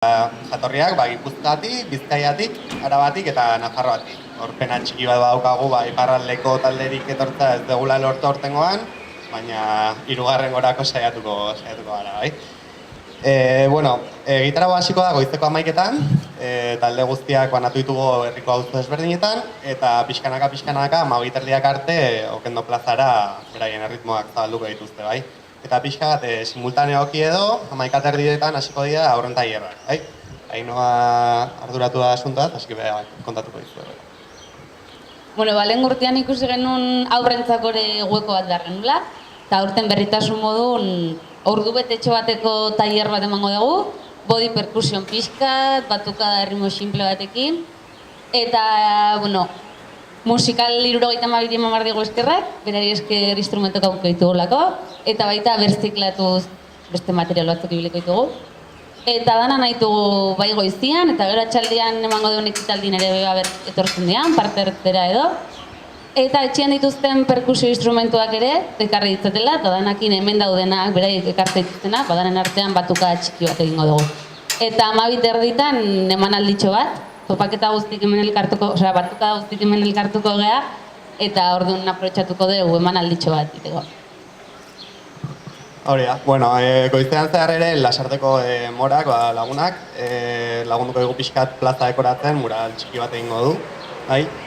Jatorriak Gipuzkoatik, Bizkaiatik, Arabatik eta Nafarroatik. Hor pena txiki bat daukagu, iparraldeko talderik etortza ez degula lortu aurtengoan, baina hirugarren gorako saiatuko gara, bai. Gitarra hasiko da goizeko 11:00etan, talde guztiak banatu ditugu herriko auzo ezberdinetan, eta pixkanaka 12:30 arte Okendo plazara beraien erritmoak zabalduko dituzte, bai. Eta pixka bat simultaneoki edo 11:30etan hasiko dira haurren tailerrak, bai. Ainhoa arduratu da asuntoaz, hasi kontatuko dizuet. Lehen urtean ikusi genuen haurrentzako weko bat behar genuela, eta aurten berritasun modun ordubetetxo bateko tailer bat emango dugu, body percussion pixkat, batukada erritmo simple batekin, eta, musikal 72 eman behar dugu eskerrak, berari esker instrumentok aukiko ditugulako, eta baita berziklatuz beste material batzuk ibiliko ditugu. Eta dana nahi dugu bai goizian, eta gero atxaldian emango duen ekitaldin ere etortzen dian, parte hartzera edo. Eta etxean dituzten perkusio instrumentuak ere, ekarri ditzatela, eta danakin hemen daudenak, beraiek ekartzen dituztenak, badanen artean batuka txiki bat egingo dugu. Eta 12:30 eman alditxo bat, topaketa guztik hemen elkartuko, batuka guztik hemen elkartuko gea, eta orduan aprobetxatuko dugu eman alditxo bat ditego. Hori da, goizean zehar ere lasarteko morak, lagunak, lagunduko dugu pixkat plaza dekoratzen, mural txiki bat egingo du.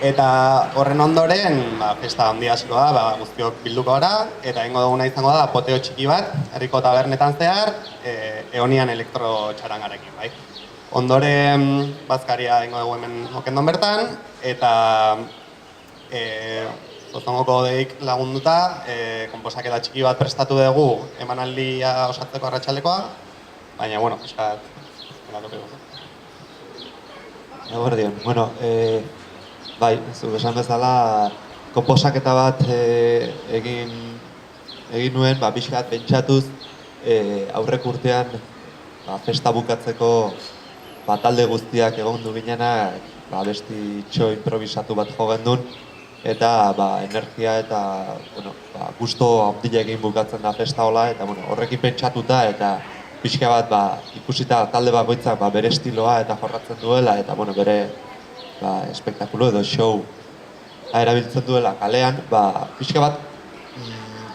Eta horren ondoren, festa handia hasiko da, guztiok bilduko gara, eta egingo duguna izango da poteo txiki bat, herriko tabernetan zehar, eonian elektrotxarangarekin. Ondoren bazkaria egingo dugu hemen Okendon bertan, eta Zozongoko deik lagunduta, konposaketa txiki bat prestatu dugu emanaldia osatzeko arratsaldekoa, baina, eskat, elatuko dugu. Eguerdion, bai, zu esan bezala, konposaketa bat egin nuen, pixkat pentsatuz, aurrek urtean festa bukatzeko talde guztiak egondu ginenak, besti txo improvisatu bat jo gendun, eta energia eta gusto handia egin bukatzen da festa hola, eta horrekin pentsatuta eta pixka bat ikusita talde bakoitzak bere estiloa eta jorratzen duela, eta bere espektakulo edo show erabiltzen duela kalean, pixka bat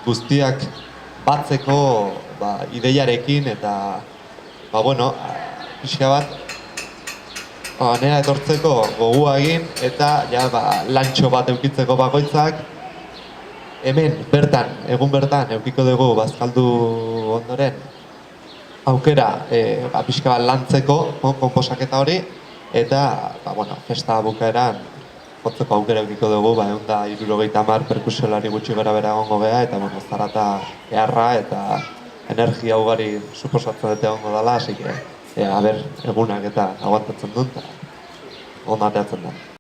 guztiak batzeko ideiarekin, eta pixka bat nera etortzeko gogua egin, eta lantxo bat eukitzeko bakoitzak. Hemen, egun bertan, eukiko dugu bazkaldu ondoren aukera pixka bat lantzeko konposaketa hori, eta festa bukaeran jotzeko aukera eukiko dugu, 170 perkusiolari gutxi gara bera egongo geha, eta zarata eharra eta energia ugari suposatzen dute egongo dela, hasi egunak eta aguantatzen dut, eta ondateatzen da.